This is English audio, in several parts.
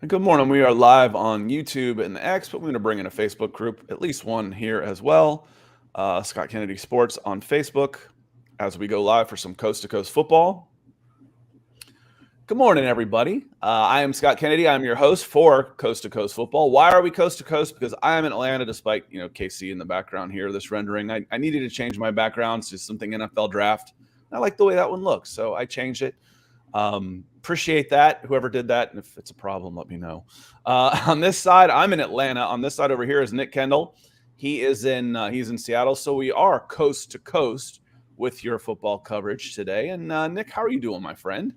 Good morning. We are live on YouTube and the X, but we're going to bring in a Facebook group, at least one here as well. Scott Kennedy Sports on Facebook as we go live for some coast to coast football. Good morning, everybody. I am Scott Kennedy. I'm your host for Coast to Coast Football. Why are we coast to coast? Because I am in Atlanta, despite KC in the background here. This rendering, I needed to change my background to something NFL draft. I like the way that one looks, so I changed it. Appreciate that. Whoever did that, and if it's a problem, let me know. On this side, I'm in Atlanta. On this side over here is Nick Kendall. He's in Seattle. So we are coast to coast with your football coverage today. And Nick, how are you doing, my friend?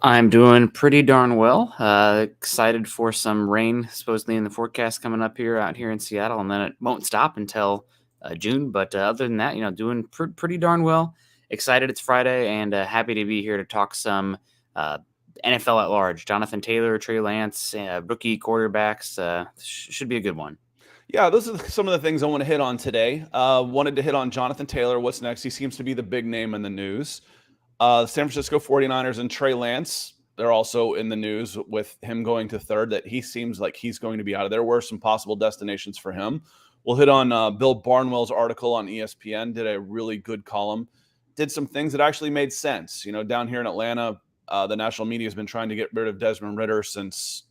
I'm doing pretty darn well. Excited for some rain supposedly in the forecast coming up out here in Seattle, and then it won't stop until June. But other than that, doing pretty darn well. Excited it's Friday, and happy to be here to talk some NFL at large. Jonathan Taylor, Trey Lance, rookie quarterbacks. Should be a good one. Yeah, those are some of the things I want to hit on today. Wanted to hit on Jonathan Taylor. What's next? He seems to be the big name in the news. San Francisco 49ers and Trey Lance, they're also in the news with him going to third, that he seems like he's going to be out of there. Where are some possible destinations for him? We'll hit on Bill Barnwell's article on ESPN, did a really good column, did some things that actually made sense. Down here in Atlanta, the national media has been trying to get rid of Desmond Ridder since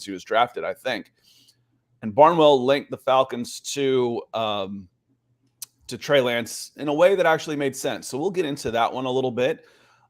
he was drafted, I think. And Barnwell linked the Falcons to Trey Lance in a way that actually made sense. So we'll get into that one a little bit.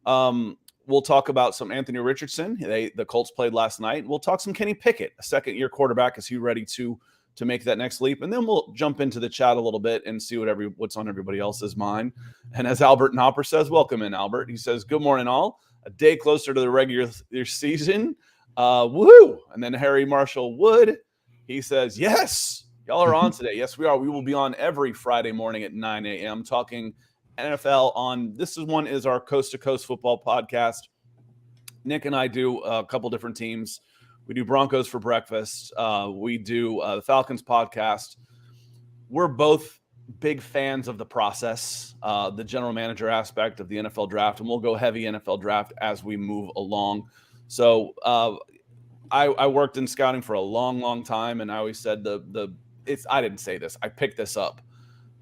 We'll talk about some Anthony Richardson. The Colts played last night. We'll talk some Kenny Pickett, a second-year quarterback. Is he ready to make that next leap? And then we'll jump into the chat a little bit and see what's on everybody else's mind. And as Albert Knopper says, welcome in, Albert. He says, good morning, all. A day closer to the regular season. Woohoo! And then Harry Marshall Wood, he says, yes, y'all are on today. Yes, we are. We will be on every Friday morning at 9 a.m. talking NFL on, this is our Coast to Coast football podcast. Nick and I do a couple different teams. We do Broncos for breakfast. We do the Falcons podcast. We're both big fans of the process, the general manager aspect of the NFL draft, and we'll go heavy NFL draft as we move along. So I worked in scouting for a long, long time, and I always said I didn't say this. I picked this up.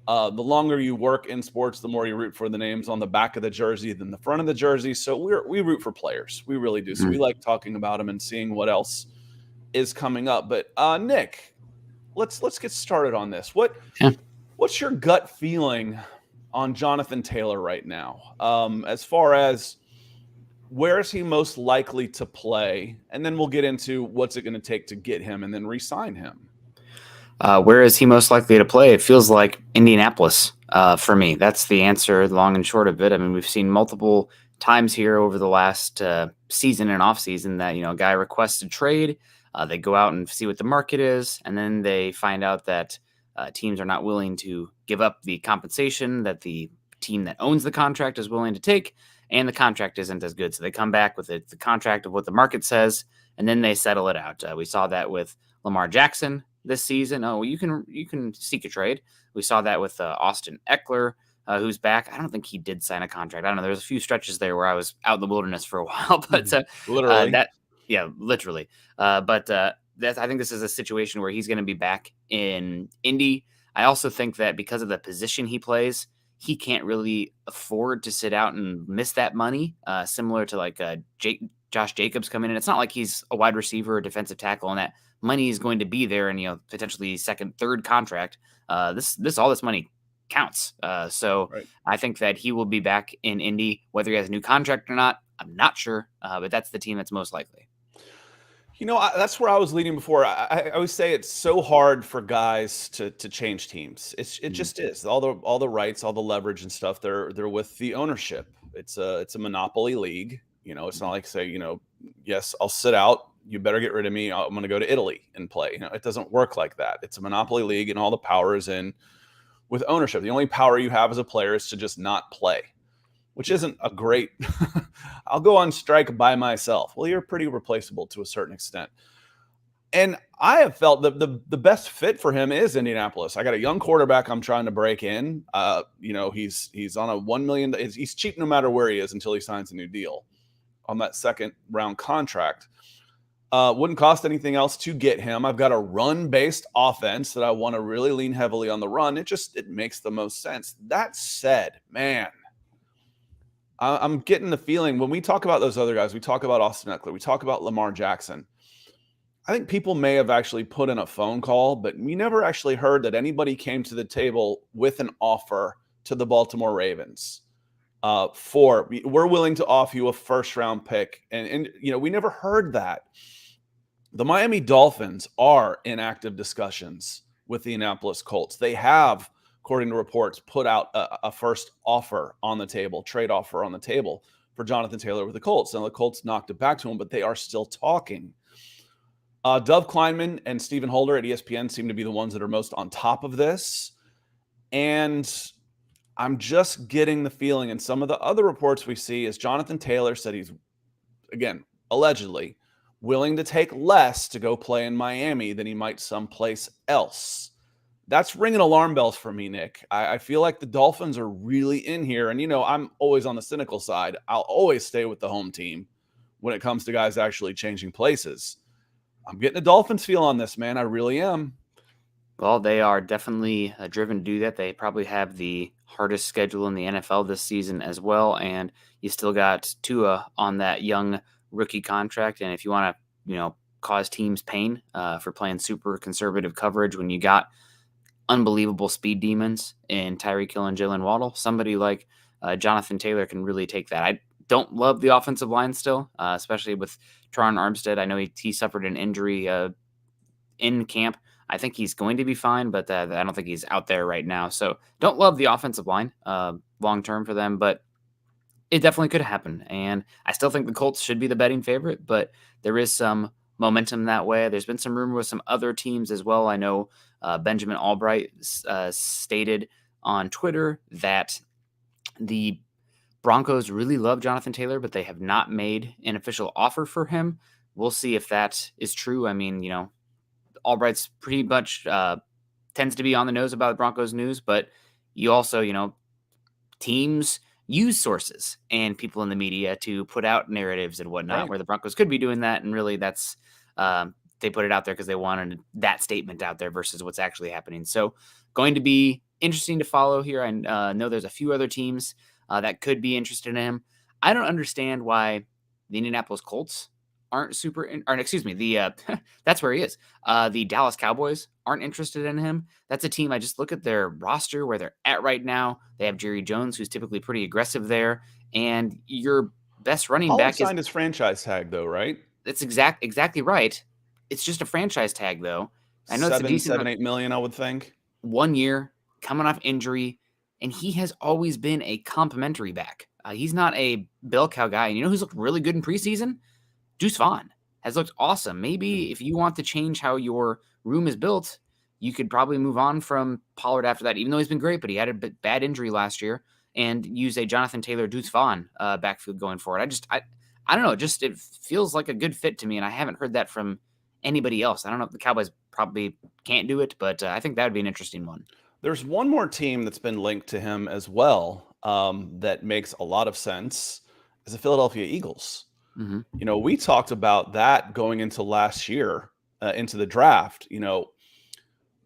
The longer you work in sports, the more you root for the names on the back of the jersey than the front of the jersey. So we root for players. We really do. So we like talking about them and seeing what else is coming up. But Nick, let's get started on this. What's your gut feeling on Jonathan Taylor right now? As far as where is he most likely to play? And then we'll get into what's it going to take to get him and then re-sign him. Where is he most likely to play? It feels like Indianapolis for me. That's the answer, long and short of it. I mean, we've seen multiple times here over the last season and off season that, a guy requests a trade. They go out and see what the market is, and then they find out that teams are not willing to give up the compensation that the team that owns the contract is willing to take, and the contract isn't as good. So they come back with the contract of what the market says, and then they settle it out. We saw that with Lamar Jackson this season. Oh, you can seek a trade. We saw that with Austin Eckler, who's back. I don't think he did sign a contract. I don't know. There's a few stretches there where I was out in the wilderness for a while, but literally. Literally. But I think this is a situation where he's going to be back in Indy. I also think that because of the position he plays, he can't really afford to sit out and miss that money, similar to like Josh Jacobs coming in. It's not like he's a wide receiver or defensive tackle and that money is going to be there and, potentially second, third contract. All this money counts. So right. I think that he will be back in Indy, whether he has a new contract or not. I'm not sure, but that's the team that's most likely. That's where I was leading before. I always say it's so hard for guys to change teams. It just is. All the rights, all the leverage and stuff. They're with the ownership. It's a monopoly league. It's not like say, yes, I'll sit out. You better get rid of me. I'm going to go to Italy and play. It doesn't work like that. It's a monopoly league, and all the power is in with ownership. The only power you have as a player is to just not play, which isn't a great. I'll go on strike by myself. Well, you're pretty replaceable to a certain extent. And I have felt that the best fit for him is Indianapolis. I got a young quarterback I'm trying to break in. He's on a $1 million. He's cheap no matter where he is until he signs a new deal on that second round contract. Wouldn't cost anything else to get him. I've got a run-based offense that I want to really lean heavily on the run. It makes the most sense. That said, man, I'm getting the feeling when we talk about those other guys, we talk about Austin Eckler, we talk about Lamar Jackson. I think people may have actually put in a phone call, but we never actually heard that anybody came to the table with an offer to the Baltimore Ravens. We're willing to offer you a first-round pick, and we never heard that. The Miami Dolphins are in active discussions with the Indianapolis Colts. They have, according to reports, put out a first offer on the table, trade offer on the table for Jonathan Taylor with the Colts. Now, the Colts knocked it back to him, but they are still talking. Dov Kleinman and Stephen Holder at ESPN seem to be the ones that are most on top of this. And I'm just getting the feeling, and some of the other reports we see is Jonathan Taylor said he's, again, allegedly, willing to take less to go play in Miami than he might someplace else. That's ringing alarm bells for me, Nick. I feel like the Dolphins are really in here. And, I'm always on the cynical side. I'll always stay with the home team when it comes to guys actually changing places. I'm getting a Dolphins feel on this, man. I really am. Well, they are definitely driven to do that. They probably have the hardest schedule in the NFL this season as well. And you still got Tua on that young rookie contract. And if you want to, cause teams pain for playing super conservative coverage when you got unbelievable speed demons in Tyreek Hill and Jalen Waddle, somebody like Jonathan Taylor can really take that. I don't love the offensive line still, especially with Teron Armstead. I know he suffered an injury in camp. I think he's going to be fine, but I don't think he's out there right now. So don't love the offensive line long-term for them, but it definitely could happen. And I still think the Colts should be the betting favorite, but there is some momentum that way. There's been some rumor with some other teams as well. I know Benjamin Albright stated on Twitter that the Broncos really love Jonathan Taylor, but they have not made an official offer for him. We'll see if that is true. I mean, Albright's pretty much tends to be on the nose about the Broncos news, but you also, teams use sources and people in the media to put out narratives and whatnot, Right. where the Broncos could be doing that. And really that's they put it out there because they wanted that statement out there versus what's actually happening. So going to be interesting to follow here. I know there's a few other teams that could be interested in him. I don't understand why the Indianapolis Colts aren't that's where he is. The Dallas Cowboys aren't interested in him. That's a team. I just look at their roster where they're at right now. They have Jerry Jones, who's typically pretty aggressive there, and your best running Pollard back signed his franchise tag, though, right? That's exactly right. It's just a franchise tag, though. I know it's a decent 8 million, I would think. 1 year coming off injury, and he has always been a complimentary back. He's not a bell cow guy. And you know who's looked really good in preseason? Deuce Vaughn has looked awesome. Maybe if you want to change how your room is built, you could probably move on from Pollard after that, even though he's been great, but he had a bad injury last year, and use a Jonathan Taylor, Deuce Vaughn backfield going forward. I don't know. It feels like a good fit to me, and I haven't heard that from anybody else. I don't know if the Cowboys probably can't do it, but I think that would be an interesting one. There's one more team that's been linked to him as well that makes a lot of sense is the Philadelphia Eagles. Mm-hmm. We talked about that going into last year, into the draft, when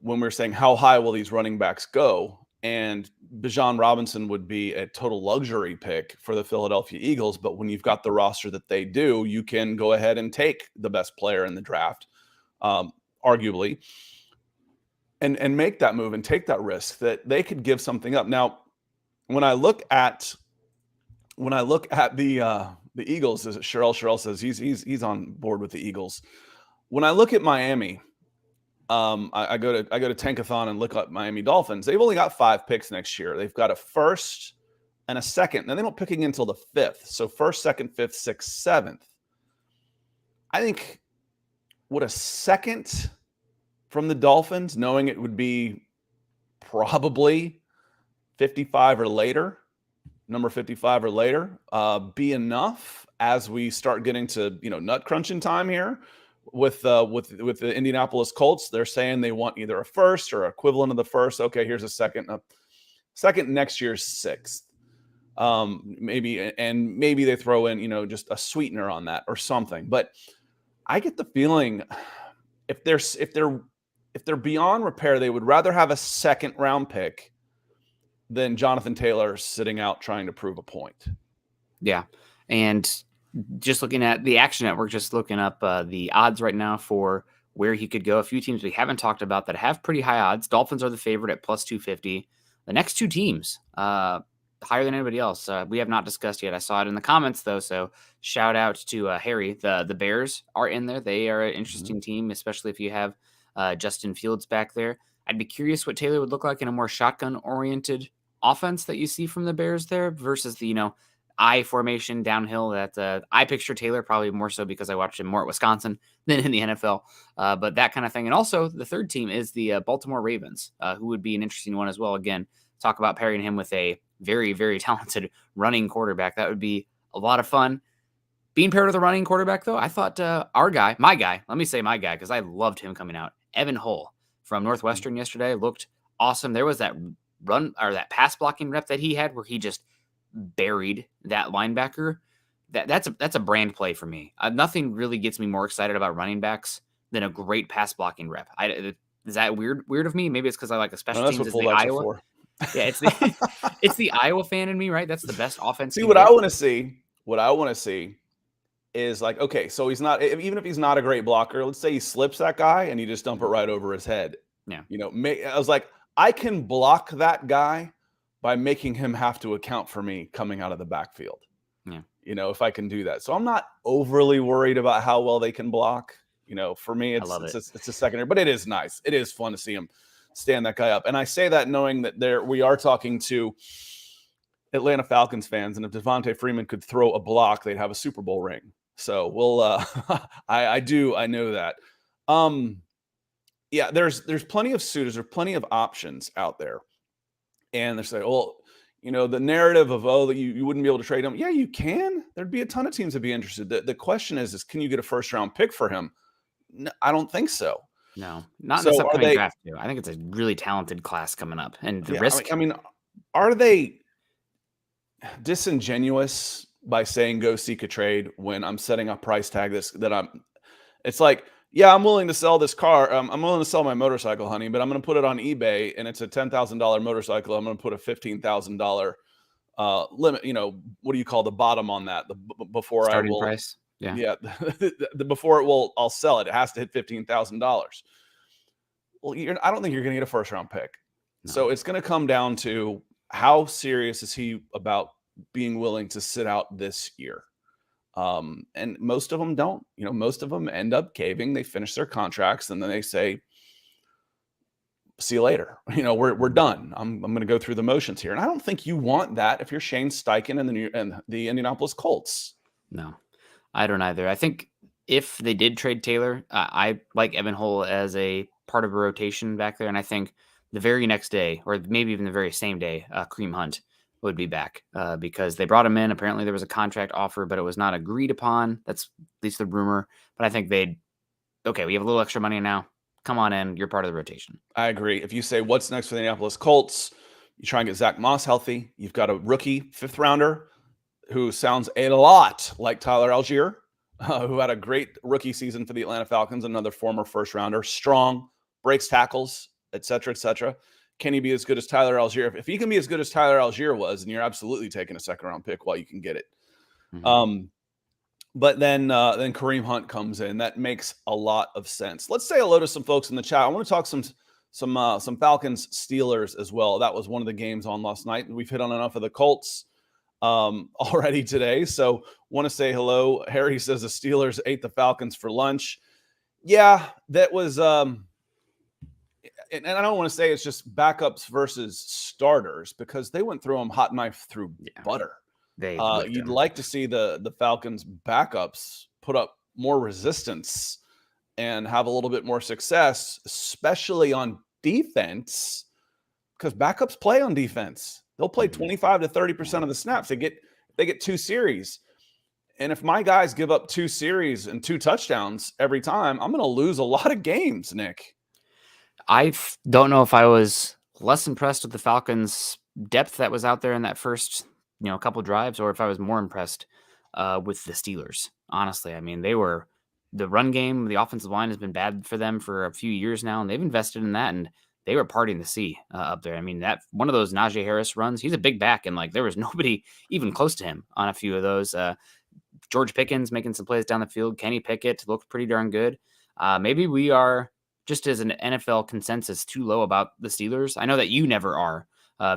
we were saying how high will these running backs go? And Bijan Robinson would be a total luxury pick for the Philadelphia Eagles. But when you've got the roster that they do, you can go ahead and take the best player in the draft, arguably, and make that move and take that risk that they could give something up. Now, when I look at the Eagles, as Sherelle says, he's on board with the Eagles. When I look at Miami, I go to Tankathon and look at Miami Dolphins. They've only got 5 picks next year. They've got a first and a second. Then they don't pick again until the 5th. So first, second, 5th, 6th, 7th. I think a second from the Dolphins, knowing it would be probably 55 or later, number 55 or later, be enough as we start getting to nut crunching time here with the Indianapolis Colts. They're saying they want either a first or equivalent of the first. Okay, here's a second next year's 6th, maybe they throw in just a sweetener on that or something. But I get the feeling if they're beyond repair, they would rather have a second round pick than Jonathan Taylor sitting out trying to prove a point. Yeah. And just looking at the Action Network, just looking up the odds right now for where he could go. A few teams we haven't talked about that have pretty high odds. Dolphins are the favorite at plus 250. The next two teams, higher than anybody else, we have not discussed yet. I saw it in the comments, though, so shout out to Harry. The Bears are in there. They are an interesting team, especially if you have Justin Fields back there. I'd be curious what Taylor would look like in a more shotgun-oriented offense that you see from the Bears there versus the, I formation downhill that I picture Taylor probably more so because I watched him more at Wisconsin than in the NFL, but that kind of thing. And also the third team is the Baltimore Ravens, who would be an interesting one as well. Again, talk about pairing him with a very, very talented running quarterback. That would be a lot of fun. Being paired with a running quarterback, though, I thought my guy, let me say my guy, because I loved him coming out. Evan Hull from Northwestern yesterday looked awesome. There was that run or that pass blocking rep that he had where he just buried that linebacker. That's a brand play for me. Nothing really gets me more excited about running backs than a great pass blocking rep. Is that weird of me? Maybe it's because I like the special teams. Is the Iowa? Yeah, it's the Iowa fan in me, right? That's the best offense. See, what I want to see is like, okay, so he's not, even if he's not a great blocker, let's say he slips that guy and you just dump it right over his head. Yeah. I was like, I can block that guy by making him have to account for me coming out of the backfield. Yeah. If I can do that. So I'm not overly worried about how well they can block. For me, it's a secondary, but it is nice. It is fun to see him stand that guy up. And I say that knowing that we are talking to Atlanta Falcons fans, and if Devontae Freeman could throw a block, they'd have a Super Bowl ring. So we'll I know that. Yeah, there's plenty of suitors, there's plenty of options out there. And they're saying, well, the narrative of, that you wouldn't be able to trade him. Yeah, you can. There'd be a ton of teams that'd be interested. The question is can you get a first round pick for him? No, I don't think so. No, not in this upcoming draft. Too. I think it's a really talented class coming up, and the risk. I mean, are they disingenuous by saying go seek a trade when I'm setting a price tag it's like, yeah, I'm willing to sell this car. I'm willing to sell my motorcycle, honey, but I'm going to put it on eBay and it's a $10,000 motorcycle. I'm going to put a $15,000 limit. What do you call the bottom on that? Before starting price. Yeah. Before I'll sell it. It has to hit $15,000. Well, I don't think you're going to get a first round pick. No. So it's going to come down to how serious is he about being willing to sit out this year? And most of them don't. Most of them end up caving. They finish their contracts and then they say, see you later. We're done. I'm going to go through the motions here. And I don't think you want that if you're Shane Steichen and the Indianapolis Colts. No, I don't either. I think if they did trade Taylor, I like Evan Hull as a part of a rotation back there. And I think the very next day, or maybe even the very same day, Kareem Hunt would be back because they brought him in. Apparently there was a contract offer, but it was not agreed upon. That's at least the rumor. But I think we have a little extra money now. Come on in. You're part of the rotation. I agree. If you say what's next for the Indianapolis Colts, you try and get Zach Moss healthy. You've got a rookie 5th rounder who sounds a lot like Tyler Algier, who had a great rookie season for the Atlanta Falcons, another former 1st rounder, strong, breaks tackles, et cetera, et cetera. Can he be as good as Tyler Algier? If he can be as good as Tyler Algier was, then you're absolutely taking a 2nd round pick while you can get it. Mm-hmm. But then Kareem Hunt comes in. That makes a lot of sense. Let's say hello to some folks in the chat. I want to talk some Falcons Steelers as well. That was one of the games on last night. We've hit on enough of the Colts already today. So want to say hello. Harry says the Steelers ate the Falcons for lunch. Yeah, that was and I don't want to say it's just backups versus starters because they went through them hot knife through butter. You'd like to see the Falcons backups put up more resistance and have a little bit more success, especially on defense, because backups play on defense. They'll play 25 to 30% of the snaps. They get 2 series. And if my guys give up 2 series and 2 touchdowns every time, I'm going to lose a lot of games, Nick. I don't know if I was less impressed with the Falcons' depth that was out there in that first, couple drives, or if I was more impressed with the Steelers. Honestly, I mean, they were the run game, the offensive line has been bad for them for a few years now, and they've invested in that, and they were partying to see up there. I mean, that one of those Najee Harris runs, he's a big back, and like there was nobody even close to him on a few of those. George Pickens making some plays down the field. Kenny Pickett looked pretty darn good. Maybe we are, just as an NFL consensus, too low about the Steelers. I know that you never are,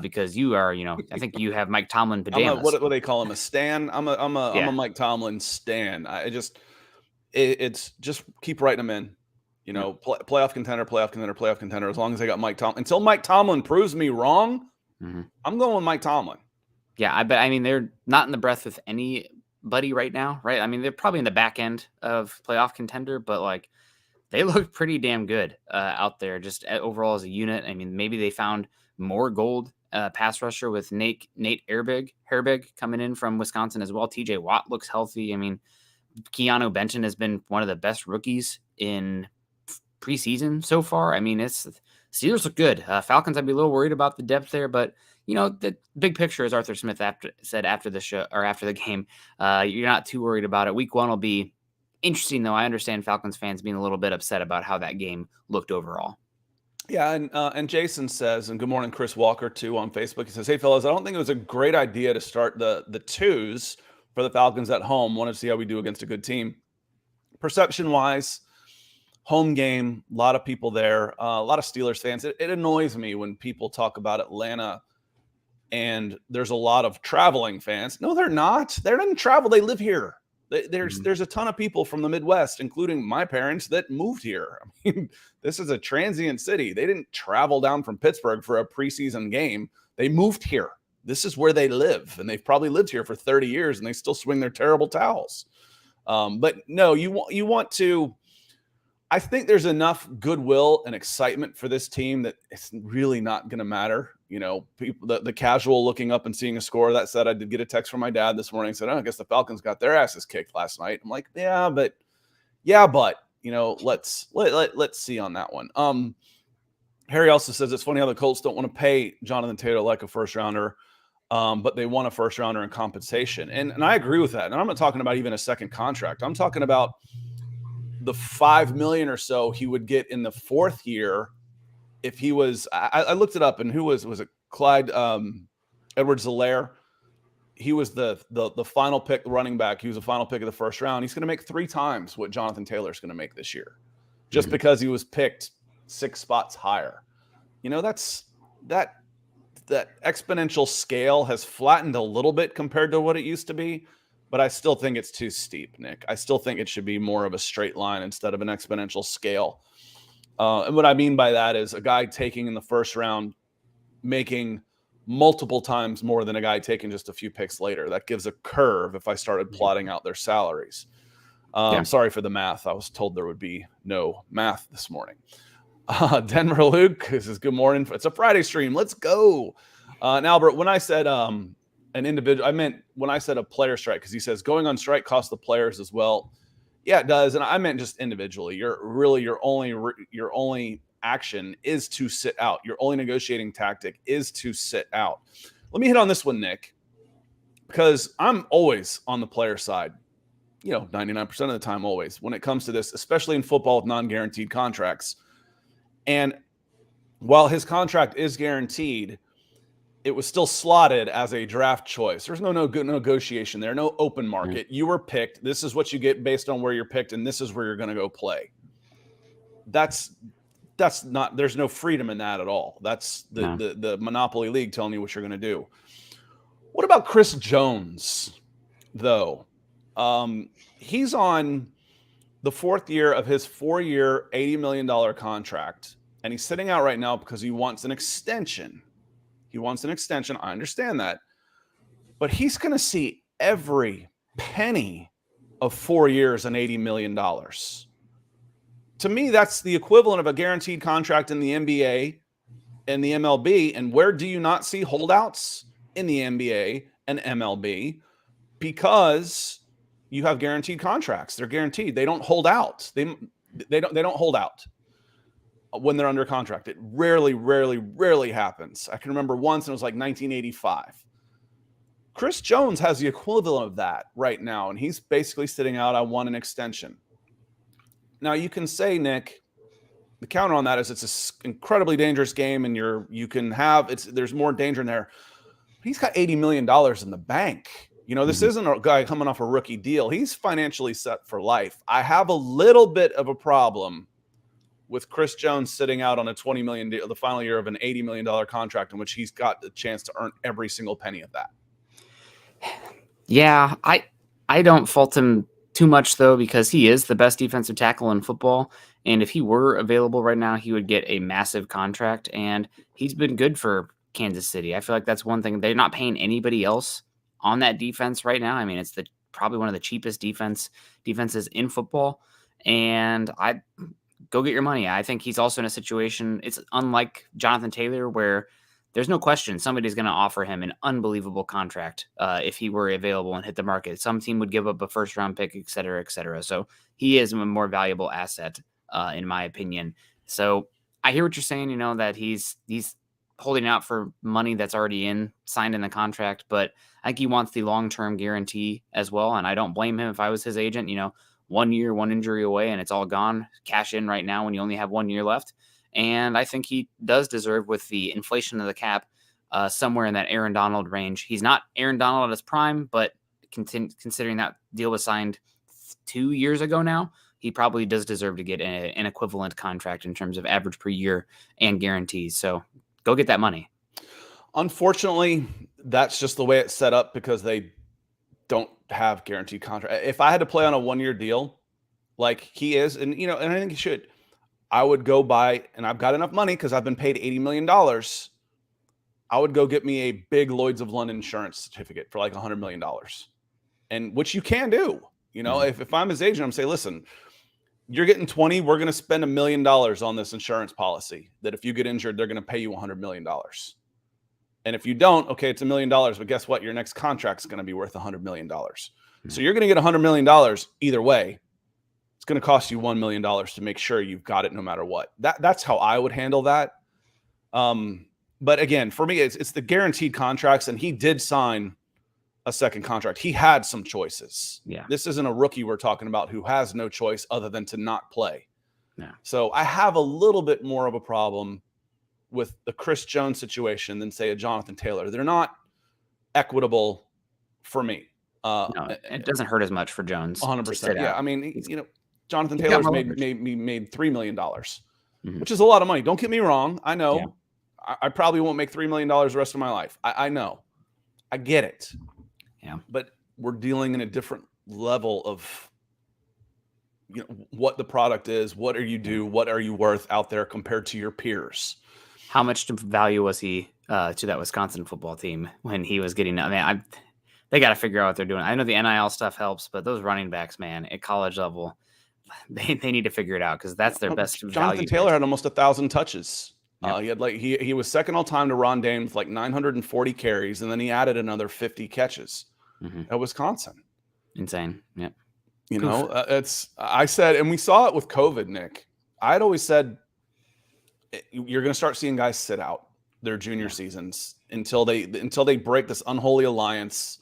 because you are, I think you have Mike Tomlin pajamas. What do they call him? A stan? I'm a Mike Tomlin stan. It's just keep writing them in. Playoff contender. As long as they got Mike Tomlin, until Mike Tomlin proves me wrong, I'm going with Mike Tomlin. Yeah, I mean, they're not in the breath with anybody right now, right? I mean, they're probably in the back end of playoff contender, but like they look pretty damn good out there, just overall as a unit. I mean, maybe they found more gold pass rusher with Nate Herbig coming in from Wisconsin as well. TJ Watt looks healthy. I mean, Keanu Benton has been one of the best rookies in preseason so far. I mean, Steelers look good. Falcons, I'd be a little worried about the depth there, but the big picture, as Arthur Smith said after the show or after the game, you're not too worried about it. Week 1 will be interesting, though. I understand Falcons fans being a little bit upset about how that game looked overall. Yeah, and Jason says, and good morning, Chris Walker, too, on Facebook. He says, hey, fellas, I don't think it was a great idea to start the twos for the Falcons at home. Want to see how we do against a good team. Perception-wise, home game, a lot of people there, a lot of Steelers fans. It annoys me when people talk about Atlanta and there's a lot of traveling fans. No, they're not. They didn't travel. They live here. There's a ton of people from the Midwest, including my parents, that moved here. I mean, this is a transient city. They didn't travel down from Pittsburgh for a preseason game. They moved here. This is where they live, and they've probably lived here for 30 years, and they still swing their terrible towels. But no, you want to. I think there's enough goodwill and excitement for this team that it's really not going to matter. People, the casual looking up and seeing a score. That said, I did get a text from my dad this morning. Said, I guess the Falcons got their asses kicked last night. I'm like, yeah, but let's see on that one. Harry also says it's funny how the Colts don't want to pay Jonathan Taylor like a first rounder, but they want a first rounder in compensation. And I agree with that. And I'm not talking about even a second contract. I'm talking about the $5 million or so he would get in the 4th year if he was. I looked it up, and who was it? Clyde Edwards-Helaire. He was the final pick, running back. He was the final pick of the first round. He's going to make 3 times what Jonathan Taylor is going to make this year, just because he was picked 6 spots higher. That exponential scale has flattened a little bit compared to what it used to be. But I still think it's too steep, Nick. I still think it should be more of a straight line instead of an exponential scale. And what I mean by that is a guy taking in the first round making multiple times more than a guy taking just a few picks later. That gives a curve if I started plotting out their salaries. Sorry for the math. I was told there would be no math this morning. Denver Luke says, good morning. It's a Friday stream. Let's go. And Albert, when I said an individual, I meant when I said a player strike, because he says going on strike costs the players as well. Yeah, it does. And I meant just individually. Your only action is to sit out. Your only negotiating tactic is to sit out. Let me hit on this one, Nick, because I'm always on the player side, 99% of the time, always, when it comes to this, especially in football with non-guaranteed contracts. And while his contract is guaranteed, it was still slotted as a draft choice. There's no good negotiation there, no open market. You were picked. This is what you get based on where you're picked, and this is where you're going to go play. That's not. There's no freedom in that at all. That's the Monopoly League telling you what you're going to do. What about Chris Jones, though? He's on the 4th year of his 4-year, $80 million contract, and he's sitting out right now because he wants an extension. I understand that. But he's going to see every penny of 4 years and $80 million. To me, that's the equivalent of a guaranteed contract in the NBA and the MLB. And where do you not see holdouts? In the NBA and MLB, because you have guaranteed contracts. They're guaranteed. They don't hold out. They don't hold out when they're under contract. It rarely happens. I can remember once, and it was like 1985. Chris Jones has the equivalent of that right now, and he's basically sitting out, I want an extension. Now you can say, Nick, the counter on that is it's an incredibly dangerous game, and there's more danger in there. But he's got $80 million in the bank. This isn't a guy coming off a rookie deal. He's financially set for life. I have a little bit of a problem with Chris Jones sitting out on a $20 million deal, the final year of an $80 million contract, in which he's got the chance to earn every single penny of that. Yeah, I don't fault him too much, though, because he is the best defensive tackle in football. And if he were available right now, he would get a massive contract. And he's been good for Kansas City. I feel like that's one thing. They're not paying anybody else on that defense right now. I mean, it's probably one of the cheapest defenses in football. And I go get your money. I think he's also in a situation, it's unlike Jonathan Taylor, where there's no question somebody's going to offer him an unbelievable contract if he were available and hit the market. Some team would give up a first-round pick, et cetera, et cetera. So he is a more valuable asset, in my opinion. So I hear what you're saying, that he's holding out for money that's already signed in the contract, but I think he wants the long-term guarantee as well, and I don't blame him if I was his agent. 1 year, one injury away, and it's all gone. Cash in right now when you only have 1 year left. And I think he does deserve, with the inflation of the cap, somewhere in that Aaron Donald range. He's not Aaron Donald at his prime, but considering that deal was signed 2 years ago now, he probably does deserve to get an equivalent contract in terms of average per year and guarantees. So go get that money. Unfortunately, that's just the way it's set up because they don't have guaranteed contract. If I had to play on a 1 year deal like he is, and and I think he should, I would go buy, and I've got enough money because I've been paid $80 million. I would go get me a big Lloyd's of London insurance certificate for like $100 million, and which you can do. If I'm his agent, I'm saying, listen, you're getting 20, we're going to spend $1 million on this insurance policy that if you get injured, they're going to pay you $100 million. And if you don't, okay, it's $1 million, but guess what? Your next contract's going to be worth $100 million. So you're going to get $100 million either way. It's going to cost you $1 million to make sure you've got it no matter what. That's how I would handle that. But again, for me, it's the guaranteed contracts, and he did sign a second contract. He had some choices. Yeah. This isn't a rookie we're talking about who has no choice other than to not play. Yeah. So I have a little bit more of a problem with the Chris Jones situation than, say, a Jonathan Taylor. They're not equitable for me. No, it doesn't hurt as much for Jones. 100%. Yeah. I mean, Jonathan Taylor's made $3 million, which is a lot of money. Don't get me wrong. I know. Yeah. I probably won't make $3 million the rest of my life. I know. I get it. Yeah. But we're dealing in a different level of what the product is, what are you worth out there compared to your peers? How much value was he to that Wisconsin football team when he was getting? They got to figure out what they're doing. I know the NIL stuff helps, but those running backs, man, at college level, they need to figure it out because that's their best value. Jonathan Taylor had almost 1,000 touches. Yep. He was second all time to Ron Dane with 940 carries, and then he added another 50 catches at Wisconsin. Insane. Yep. I said, and we saw it with COVID, Nick. I'd always said you're going to start seeing guys sit out their junior seasons until they break this unholy alliance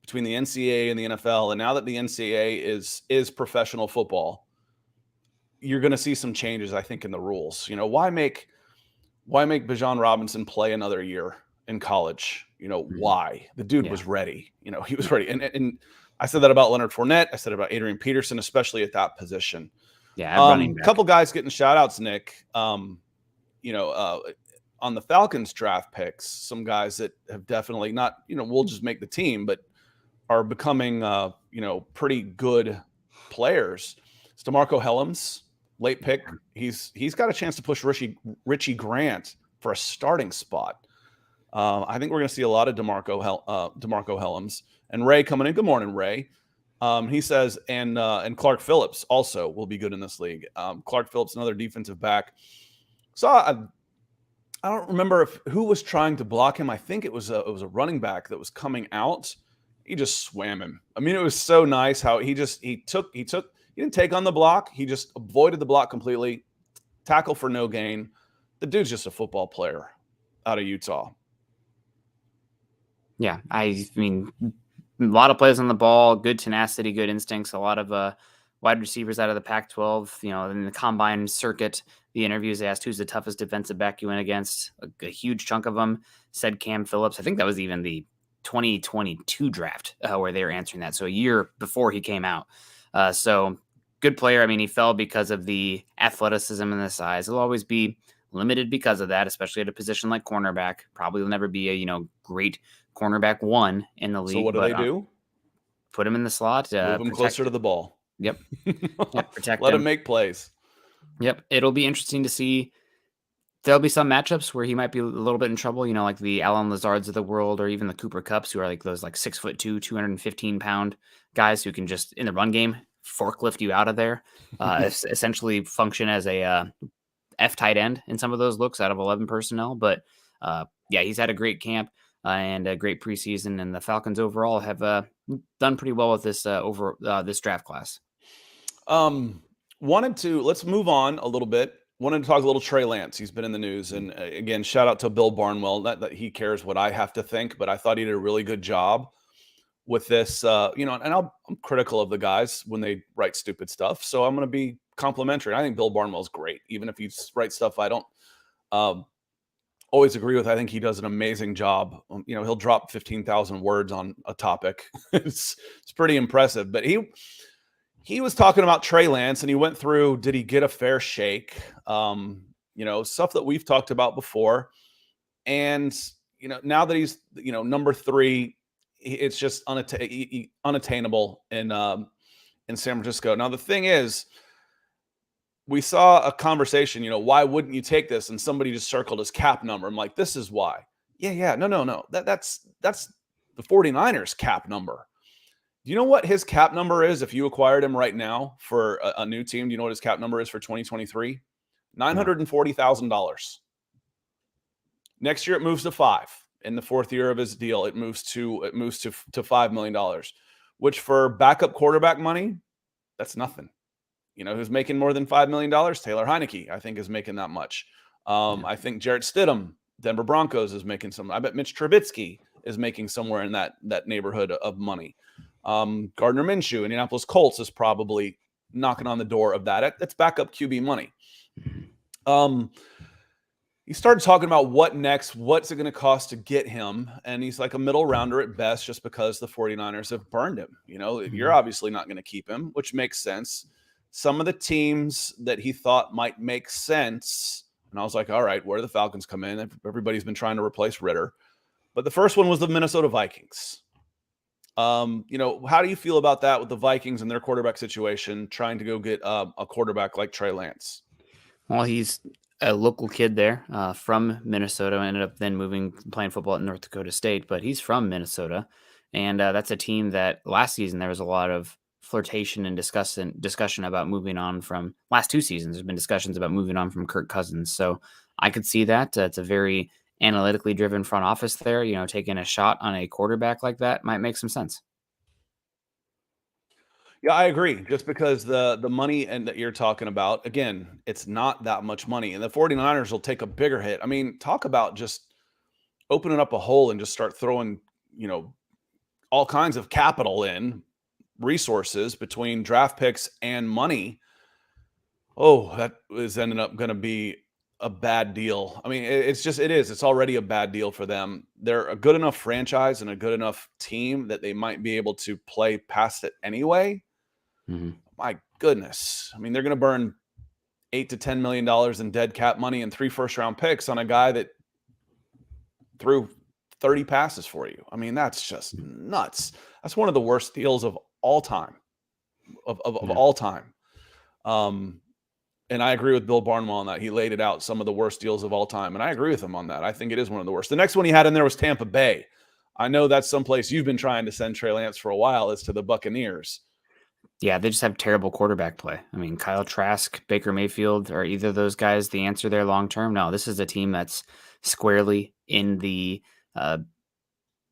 between the NCAA and the NFL. And now that the NCAA is professional football, you're going to see some changes, I think, in the rules. Why make Bijan Robinson play another year in college? Why? The dude was ready. He was ready. And I said that about Leonard Fournette. I said about Adrian Peterson, especially at that position. Yeah, running back. A couple guys getting shout outs, Nick. On the Falcons draft picks, some guys that have definitely not, we'll just make the team, but are becoming, pretty good players. It's DeMarco Hellams, late pick. He's got a chance to push Richie Grant for a starting spot. I think we're going to see a lot of DeMarco Hellams and Ray coming in. Good morning, Ray. He says, and Clark Phillips also will be good in this league. Clark Phillips, another defensive back. I don't remember who was trying to block him. I think it was a running back that was coming out. He just swam him. I mean, it was so nice how he didn't take on the block. He just avoided the block completely. Tackle for no gain. The dude's just a football player out of Utah. Yeah, I mean, a lot of plays on the ball, good tenacity, good instincts, a lot of wide receivers out of the Pac-12. In the combine circuit, the interviews, they asked who's the toughest defensive back you went against. A huge chunk of them said Cam Phillips. I think that was even the 2022 draft where they were answering that. So a year before he came out. So good player. I mean, he fell because of the athleticism and the size. He'll always be limited because of that, especially at a position like cornerback. Probably will never be a, great cornerback one in the league. So what do they do? Put him in the slot. Move him closer to the ball. Yep. Protect Let him make plays. Yep. It'll be interesting to see. There'll be some matchups where he might be a little bit in trouble, like the Alan Lazards of the world, or even the Cooper Kupps, who are like those 6'2", 215-pound guys who can just, in the run game, forklift you out of there, essentially function as a F tight end in some of those looks out of 11 personnel. But he's had a great camp and a great preseason, and the Falcons overall have done pretty well with this this draft class. Let's move on a little bit. Wanted to talk a little Trey Lance. He's been in the news. And again, shout out to Bill Barnwell. Not that he cares what I have to think, but I thought he did a really good job with this. And I'm critical of the guys when they write stupid stuff. So I'm going to be complimentary. I think Bill Barnwell's great. Even if he writes stuff I don't always agree with, I think he does an amazing job. He'll drop 15,000 words on a topic. It's pretty impressive. But he was talking about Trey Lance, and he went through, did he get a fair shake? Stuff that we've talked about before. And, now that he's, number 3, it's just unattainable in San Francisco. Now, the thing is, we saw a conversation, why wouldn't you take this? And somebody just circled his cap number. I'm like, this is why. Yeah. No. That's the 49ers cap number. Do you know what his cap number is if you acquired him right now for a new team? Do you know what his cap number is for 2023? $940,000. Next year it moves to 5. In the 4th year of his deal, it moves to $5 million, which for backup quarterback money, that's nothing. Who's making more than $5 million? Taylor Heineke, I think, is making that much. I think Jarrett Stidham, Denver Broncos, is making some. I bet Mitch Trubisky is making somewhere in that neighborhood of money. Gardner Minshew, Indianapolis Colts, is probably knocking on the door of that. That's backup QB money. He started talking about what next, what's it going to cost to get him, and he's like a middle rounder at best just because the 49ers have burned him. You're obviously not going to keep him, which makes sense. Some of the teams that he thought might make sense, and I was like, all right, where do the Falcons come in? Everybody's been trying to replace Ritter. But the first one was the Minnesota Vikings. How do you feel about that with the Vikings and their quarterback situation, trying to go get a quarterback like Trey Lance? Well, he's a local kid there from Minnesota, ended up then playing football at North Dakota State, but he's from Minnesota. And that's a team that last season there was a lot of flirtation and discussion about moving on from. Last 2 seasons, there's been discussions about moving on from Kirk Cousins. So I could see that. It's a very analytically driven front office there. Taking a shot on a quarterback like that might make some sense. Yeah, I agree. Just because the money and that you're talking about, again, it's not that much money. And the 49ers will take a bigger hit. I mean, talk about just opening up a hole and just start throwing, all kinds of capital in, resources between draft picks and money. Oh, that is ending up going to be a bad deal. I mean, it is. It's already a bad deal for them. They're a good enough franchise and a good enough team that they might be able to play past it anyway. Mm-hmm. My goodness. I mean, they're going to burn $8 to $10 million in dead cap money and 3 first-round picks on a guy that threw 30 passes for you. I mean, that's just nuts. That's one of the worst deals of all time. Of all time. And I agree with Bill Barnwell on that. He laid it out, some of the worst deals of all time. And I agree with him on that. I think it is one of the worst. The next one he had in there was Tampa Bay. I know that's someplace you've been trying to send Trey Lance for a while, is to the Buccaneers. Yeah, they just have terrible quarterback play. I mean, Kyle Trask, Baker Mayfield, are either of those guys the answer there long term? No, this is a team that's squarely in the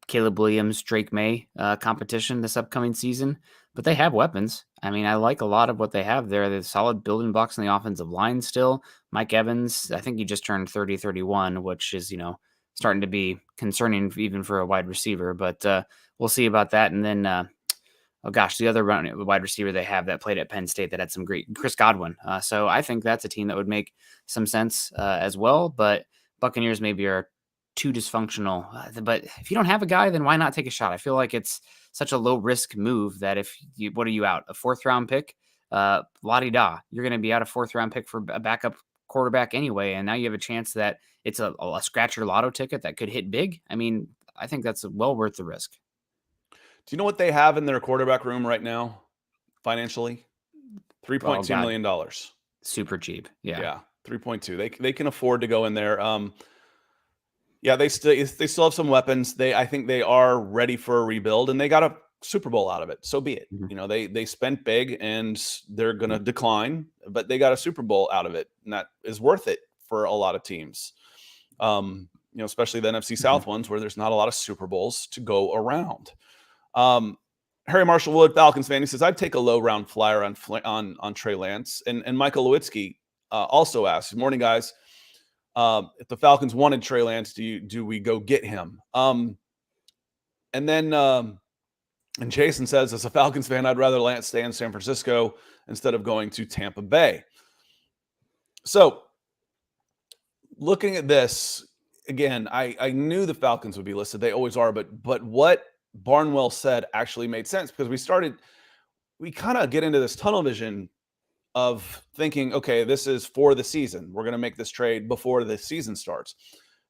Caleb Williams, Drake May competition this upcoming season. But they have weapons. I mean, I like a lot of what they have there. They're solid building blocks on the offensive line still. Mike Evans, I think he just turned 30-31, which is, starting to be concerning even for a wide receiver. But we'll see about that. And then oh gosh, the other wide receiver they have that played at Penn State that had some great, Chris Godwin. So I think that's a team that would make some sense as well. But Buccaneers maybe are too dysfunctional. But if you don't have a guy, then why not take a shot? I feel like it's such a low risk move that what are you out? A 4th round pick? La-di-da. You're going to be out a 4th round pick for a backup quarterback anyway. And now you have a chance that it's a scratch your lotto ticket that could hit big. I mean, I think that's well worth the risk. Do you know what they have in their quarterback room right now financially? $3.2 million. Super cheap. Yeah. 3.2. They can afford to go in there. Yeah, they still have some weapons. I think they are ready for a rebuild, and they got a Super Bowl out of it. So be it. Mm-hmm. They spent big, and they're going to decline, but they got a Super Bowl out of it, and that is worth it for a lot of teams. Especially the NFC South ones where there's not a lot of Super Bowls to go around. Harry Marshall Wood, Falcons fan, he says, I'd take a low round flyer on Trey Lance. And Michael Lewitsky also asks, morning guys, if the Falcons wanted Trey Lance, do we go get him? And Jason says, as a Falcons fan, I'd rather Lance stay in San Francisco instead of going to Tampa Bay. So looking at this, again, I knew the Falcons would be listed. They always are, but what Barnwell said actually made sense, because we kind of get into this tunnel vision of thinking, okay, this is for the season. We're going to make this trade before the season starts.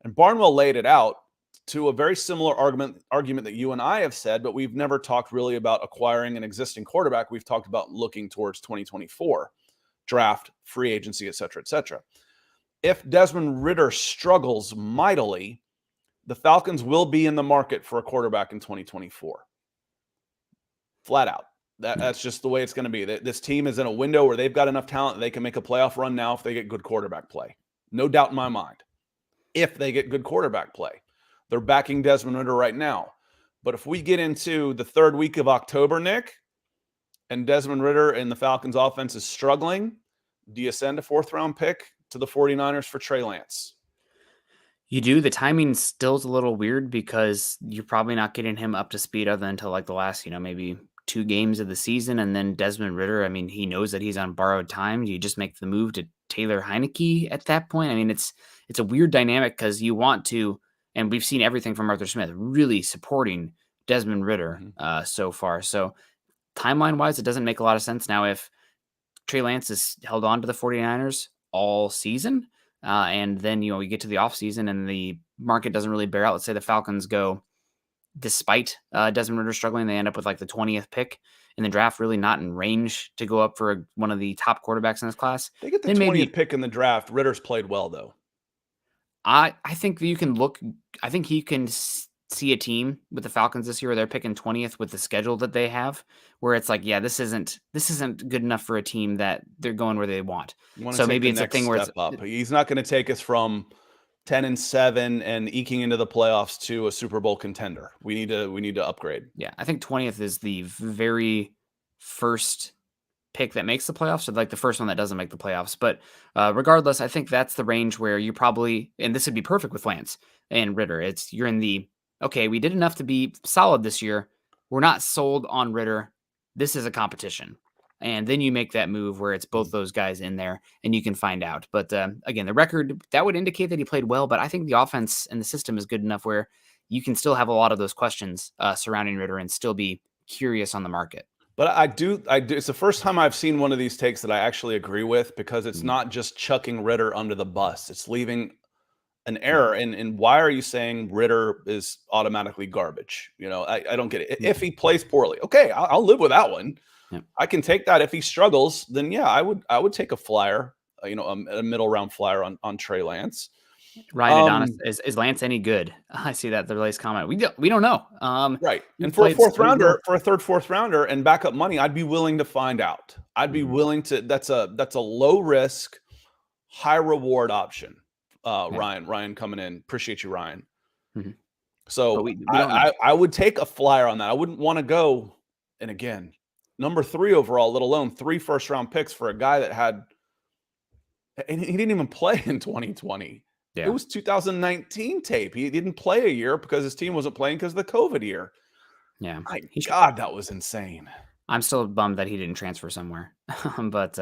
And Barnwell laid it out to a very similar argument that you and I have said, but we've never talked really about acquiring an existing quarterback. We've talked about looking towards 2024, draft, free agency, et cetera, et cetera. If Desmond Ridder struggles mightily, the Falcons will be in the market for a quarterback in 2024. Flat out. That's just the way it's going to be. This team is in a window where they've got enough talent that they can make a playoff run now if they get good quarterback play. No doubt in my mind. If they get good quarterback play. They're backing Desmond Ridder right now. But if we get into the 3rd week of October, Nick, and Desmond Ridder and the Falcons offense is struggling, do you send a 4th round pick to the 49ers for Trey Lance? You do. The timing still is a little weird because you're probably not getting him up to speed other than until like the last, maybe 2 games of the season. And then Desmond Ridder, I mean, he knows that he's on borrowed time. Do you just make the move to Taylor Heineke at that point? I mean, it's a weird dynamic because you want to, and we've seen everything from Arthur Smith really supporting Desmond Ridder so far. So timeline wise, it doesn't make a lot of sense. Now, if Trey Lance is held on to the 49ers all season, and then, we get to the offseason and the market doesn't really bear out. Let's say the Falcons go, despite Desmond Ridder struggling, they end up with like the 20th pick in the draft, really not in range to go up for one of the top quarterbacks in this class. They get the 20th pick in the draft. Ridder's played well, though. I think you can look. I think he can see a team with the Falcons this year where they're picking 20th with the schedule that they have, where it's like, yeah, this isn't good enough for a team that they're going where they want. So maybe it's a thing where he's not going to take us from 10-7 and eking into the playoffs to a Super Bowl contender. We need to upgrade. Yeah, I think 20th is the very first pick that makes the playoffs, or like the first one that doesn't make the playoffs. But regardless, I think that's the range where you probably, and this would be perfect with Lance and Ridder. You're in the, okay, we did enough to be solid this year. We're not sold on Ridder. This is a competition. And then you make that move where it's both those guys in there and you can find out. But again, the record, that would indicate that he played well, but I think the offense and the system is good enough where you can still have a lot of those questions surrounding Ridder and still be curious on the market. But I do. It's the first time I've seen one of these takes that I actually agree with, because it's not just chucking Ridder under the bus. It's leaving an error. And why are you saying Ridder is automatically garbage? I don't get it. If he plays poorly, okay, I'll live with that one. Yeah. I can take that. If he struggles, then yeah, I would take a flyer, a middle round flyer on Trey Lance. Ryan Adonis, is Lance any good? I see that the latest comment. We don't know. Right. And for a third fourth rounder and backup money, I'd be willing to find out. I'd be willing to. That's a low risk, high reward option. Ryan coming in. Appreciate you, Ryan. Mm-hmm. So I would take a flyer on that. I wouldn't want to go. And again, number 3 overall, let alone 3 first-round picks for a guy that had, and he didn't even play in 2020. Yeah. It was 2019 tape. He didn't play a year because his team wasn't playing because of the COVID year. Yeah. My God, that was insane. I'm still bummed that he didn't transfer somewhere, but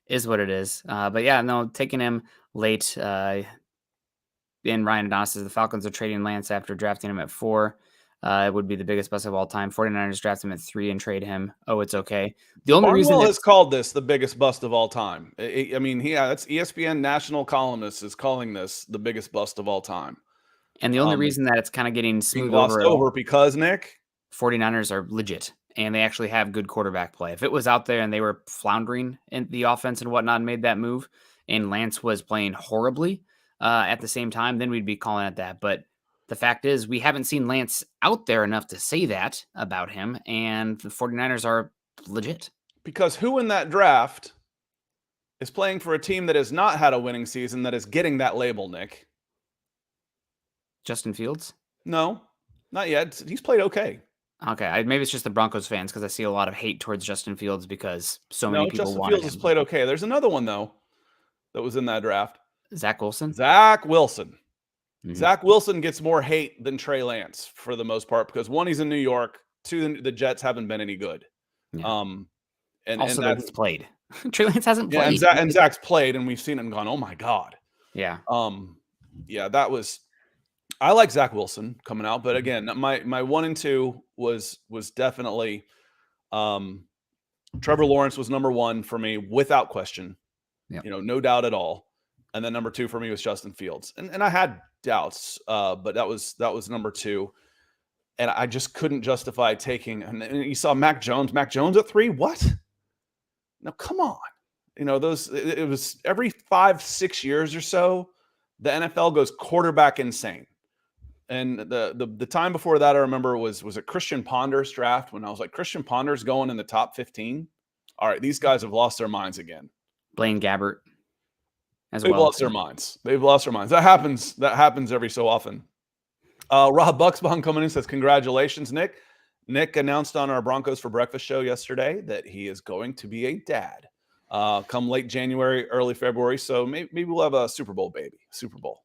is what it is. But yeah, no, taking him late. And Ryan Adonis says the Falcons are trading Lance after drafting him at 4. It would be the biggest bust of all time. 49ers draft him at 3 and trade him. Oh, it's okay. The only reason Barnwell has it's called this the biggest bust of all time. I mean, that's ESPN national columnist is calling this the biggest bust of all time. and the only reason that it's kind of getting Being smoothed glossed over at over all, because Nick, 49ers are legit and they actually have good quarterback play. If it was out there and they were floundering in the offense and whatnot and made that move and Lance was playing horribly at the same time, then we'd be calling it that. But the fact is we haven't seen Lance out there enough to say that about him, and the 49ers are legit. because who in that draft is playing for a team that has not had a winning season that is getting that label, Nick? Justin Fields? No, not yet. He's played okay. Okay, maybe it's just the Broncos fans because I see a lot of hate towards Justin Fields because so many No, people Justin wanted Fields has him. played okay. There's another one, though, that was in that draft. Zach Wilson? Zach Wilson. Mhm. Zach Wilson gets more hate than Trey Lance for the most part because, one, he's in New York. Two, the Jets haven't been any good. Yeah. And Also, that that's he's played. Trey Lance hasn't yeah, played. and Zach's played, and we've seen it and gone, oh my God. Yeah. Yeah, that was. I like Zach Wilson coming out, but again, my 1 and 2 was definitely Trevor Lawrence was number 1 for me without question. Yep. No doubt at all. And then number 2 for me was Justin Fields. And I had doubts, but that was number 2. And I just couldn't justify taking, and you saw Mac Jones at 3. What? No, come on. It was every 5-6 years or so, the NFL goes quarterback insane. And the time before that, I remember was it Christian Ponder's draft when I was like, Christian Ponder's going in the top 15. All right, these guys have lost their minds again. Blaine Gabbert as They've well. lost their minds. They've lost their minds. That happens every so often. Rob Bucksbaum coming in says, congratulations, Nick. Nick announced on our Broncos for Breakfast show yesterday that he is going to be a dad come late January, early February. So maybe we'll have a Super Bowl baby. Super Bowl.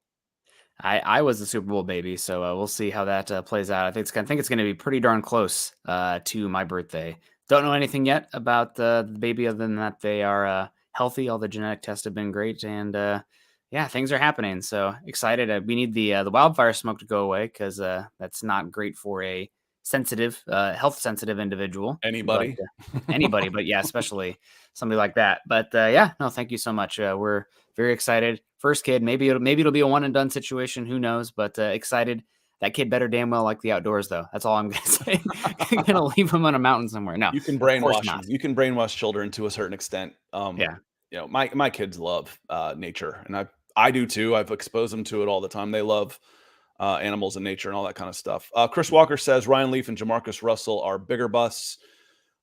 I was the Super Bowl baby, so we'll see how that plays out. I think it's going to be pretty darn close to my birthday. Don't know anything yet about the baby other than that they are healthy. All the genetic tests have been great, and yeah, things are happening. So excited. We need the wildfire smoke to go away because that's not great for a sensitive, health sensitive individual. Anybody, anybody, but yeah, especially somebody like that. But yeah, no, thank you so much. We're very excited. First kid, maybe it'll be a one and done situation. Who knows? But excited. That kid better damn well like the outdoors, though. That's all I'm gonna say. I'm gonna leave him on a mountain somewhere. No, you can brainwash them. You can brainwash children to a certain extent. Yeah. My kids love nature, and I do too. I've exposed them to it all the time. They love animals and nature and all that kind of stuff. Chris Walker says Ryan Leaf and Jamarcus Russell are bigger busts.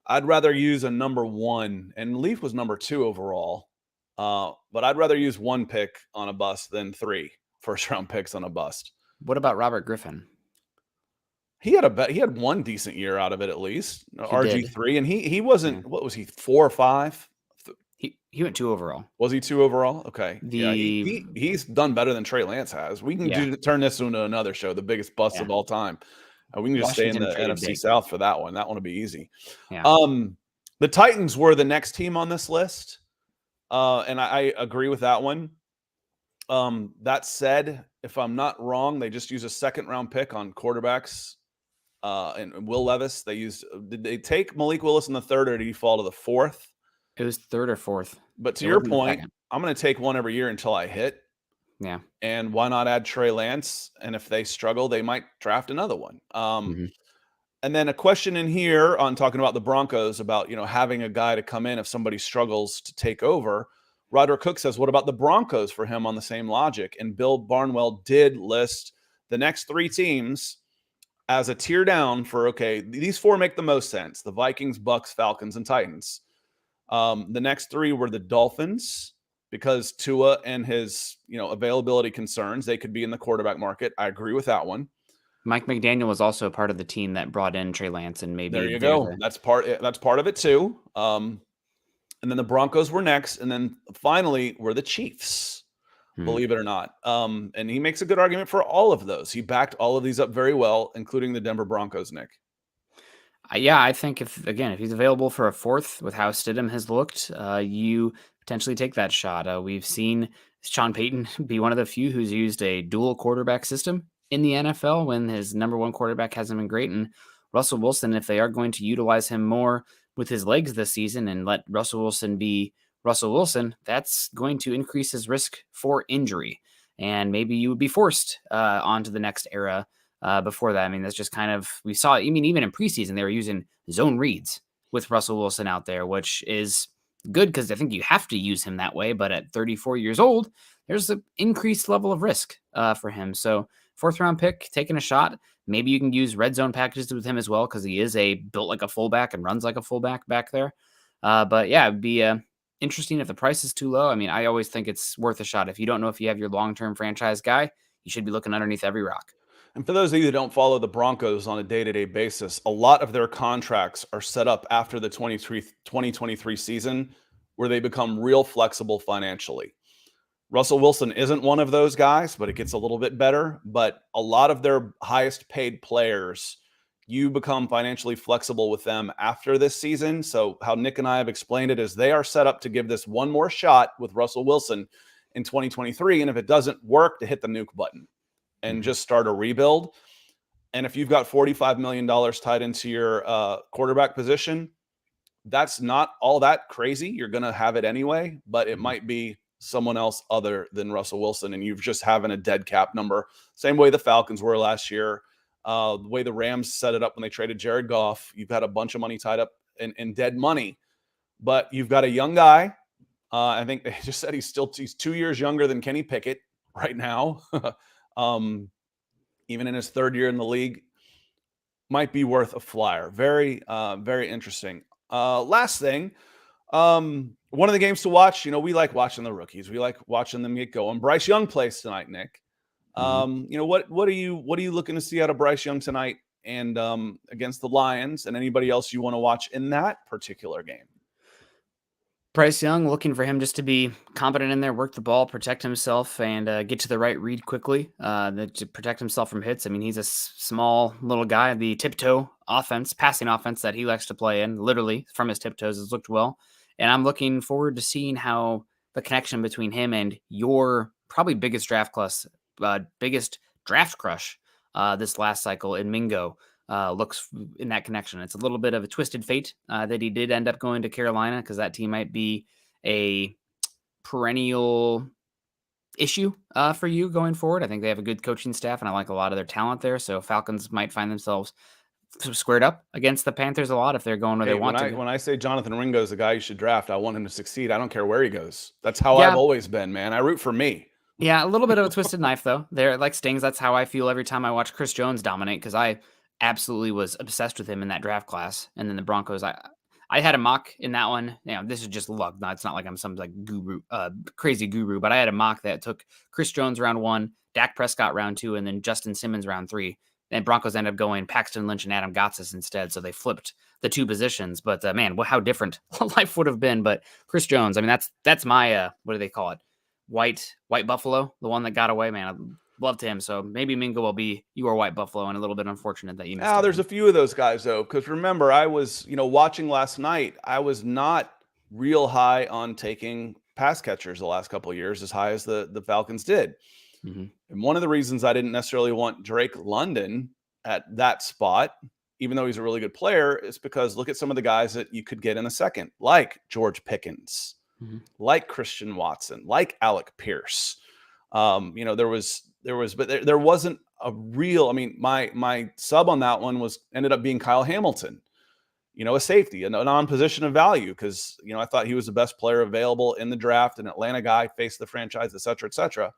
I'd rather use a number 1, and Leaf was number 2 overall. But I'd rather use 1 pick on a bust than 3 first-round picks on a bust. What about Robert Griffin? He had 1 decent year out of it at least. RG3, and he wasn't. Yeah. What was he? 4 or 5? He went 2 overall. Was he 2 overall? Okay. He's done better than Trey Lance has. We can turn this into another show, the biggest bust of all time. We can just stay in the NFC South for that one. That one will be easy. Yeah. The Titans were the next team on this list, and I agree with that one. That said, if I'm not wrong, they just use a 2nd-round pick on quarterbacks. And Will Levis, did they take Malik Willis in the 3rd, or did he fall to the 4th? It was 3rd or 4th. But to your point, I'm going to take one every year until I hit. Yeah. And why not add Trey Lance? And if they struggle, they might draft another one. And then a question in here on talking about the Broncos about, having a guy to come in if somebody struggles to take over. Roderick Cook says, what about the Broncos for him on the same logic? And Bill Barnwell did list the next 3 teams as a tier down for, okay, these 4 make the most sense. The Vikings, Bucks, Falcons, and Titans. The next 3 were the Dolphins, because Tua and his, availability concerns, they could be in the quarterback market. I agree with that one. Mike McDaniel was also part of the team that brought in Trey Lance, and maybe there you go. That's part of it too. And then the Broncos were next, and then finally were the Chiefs. Believe it or not. And he makes a good argument for all of those. He backed all of these up very well, including the Denver Broncos, Nick. Yeah, I think if he's available for a fourth with how Stidham has looked, you potentially take that shot. We've seen Sean Payton be one of the few who's used a dual quarterback system in the NFL when his number one quarterback hasn't been great. And Russell Wilson, if they are going to utilize him more with his legs this season and let Russell Wilson be Russell Wilson, that's going to increase his risk for injury. And maybe you would be forced onto the next era before that. I mean, that's just kind of, we saw, I mean, even in preseason, they were using zone reads with Russell Wilson out there, which is good because I think you have to use him that way. But at 34 years old, there's an increased level of risk for him. So, fourth round pick, taking a shot. Maybe you can use red zone packages with him as well because he is built like a fullback and runs like a fullback back there. But yeah, it'd be interesting if the price is too low. I mean, I always think it's worth a shot. If you don't know if you have your long term franchise guy, you should be looking underneath every rock. And for those of you that don't follow the Broncos on a day-to-day basis, a lot of their contracts are set up after the 2023 season where they become real flexible financially. Russell Wilson isn't one of those guys, but it gets a little bit better. But a lot of their highest paid players, you become financially flexible with them after this season. So how Nick and I have explained it is they are set up to give this one more shot with Russell Wilson in 2023. And if it doesn't work, to hit the nuke button and just start a rebuild. And if you've got $45 million tied into your quarterback position, that's not all that crazy. You're going to have it anyway, but it might be someone else other than Russell Wilson. And you've just having a dead cap number. Same way the Falcons were last year. The way the Rams set it up when they traded Jared Goff, you've had a bunch of money tied up in dead money, but you've got a young guy. I think they just said he's 2 years younger than Kenny Pickett right now. Even in his third year in the league, might be worth a flyer. Very, very interesting. Last thing, one of the games to watch, we like watching the rookies. We like watching them get going. Bryce Young plays tonight, Nick. What are you looking to see out of Bryce Young tonight and against the Lions, and anybody else you want to watch in that particular game? Bryce Young, looking for him just to be competent in there, work the ball, protect himself, and get to the right read quickly to protect himself from hits. I mean, he's a small little guy. The tiptoe offense, passing offense that he likes to play in, literally from his tiptoes, has looked well. And I'm looking forward to seeing how the connection between him and your probably biggest draft crush this last cycle in Mingo looks in that connection. It's a little bit of a twisted fate that he did end up going to Carolina because that team might be a perennial issue for you going forward. I think they have a good coaching staff and I like a lot of their talent there. So Falcons might find themselves squared up against the Panthers a lot if they're going where they want to. When I say Jonathan Ringo is the guy you should draft, I want him to succeed. I don't care where he goes. That's how I've always been, man. I root for me. Yeah, a little bit of a twisted knife, though. They're like stings. That's how I feel every time I watch Chris Jones dominate because I absolutely was obsessed with him in that draft class. And then the Broncos, I had a mock in that one. This is just luck. No, it's not like I'm some like guru, crazy guru, but I had a mock that took Chris Jones round 1, Dak Prescott round 2, and then Justin Simmons round 3. And Broncos ended up going Paxton Lynch and Adam Gotsis instead. So they flipped the two positions. But man, how different life would have been. But Chris Jones, I mean, that's my, what do they call it? White Buffalo, the one that got away, man. I loved him. So maybe Mingo will be your White Buffalo, and a little bit unfortunate that you missed. There's a few of those guys though, because remember, I was watching last night. I was not real high on taking pass catchers the last couple of years, as high as the Falcons did. And one of the reasons I didn't necessarily want Drake London at that spot, even though he's a really good player, is because look at some of the guys that you could get in a second, like George Pickens. Like Christian Watson, like Alec Pierce. There wasn't a real, my sub on that one ended up being Kyle Hamilton, a safety, a non-position of value. Cause I thought he was the best player available in the draft, an Atlanta guy, faced the franchise, et cetera, et cetera.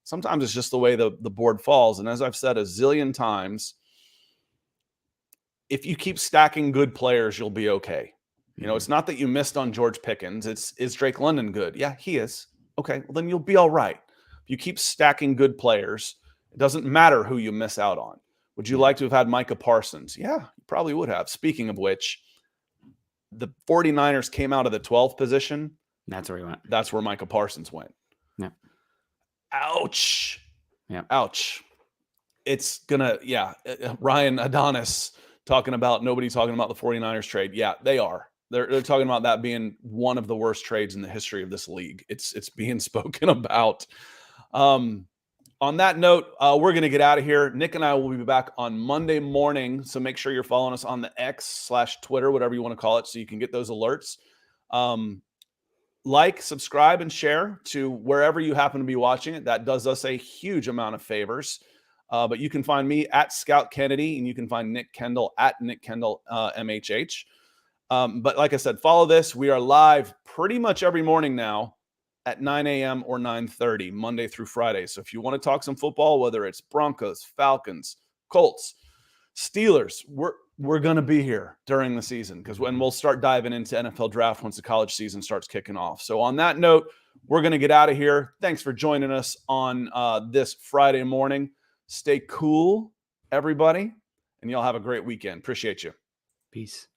Sometimes it's just the way the board falls. And as I've said a zillion times, if you keep stacking good players, you'll be okay. It's not that you missed on George Pickens. Is Drake London good? Yeah, he is. Okay, well, then you'll be all right. If you keep stacking good players, it doesn't matter who you miss out on. Would you like to have had Micah Parsons? Yeah, you probably would have. Speaking of which, the 49ers came out of the 12th position. That's where he went. That's where Micah Parsons went. Yeah. Ouch. Yeah. Ouch. It's gonna, Ryan Adonis Nobody talking about the 49ers trade. Yeah, they are. They're talking about that being one of the worst trades in the history of this league. It's being spoken about. On that note, we're going to get out of here. Nick and I will be back on Monday morning. So make sure you're following us on the X/Twitter, whatever you want to call it, so you can get those alerts. Like, subscribe, and share to wherever you happen to be watching it. That does us a huge amount of favors. But you can find me at Scout Kennedy, and you can find Nick Kendall at Nick Kendall MHH. But like I said, follow this. We are live pretty much every morning now at 9 a.m. or 9:30, Monday through Friday. So if you want to talk some football, whether it's Broncos, Falcons, Colts, Steelers, we're going to be here during the season because when we'll start diving into NFL draft once the college season starts kicking off. So on that note, we're going to get out of here. Thanks for joining us on this Friday morning. Stay cool, everybody, and y'all have a great weekend. Appreciate you. Peace.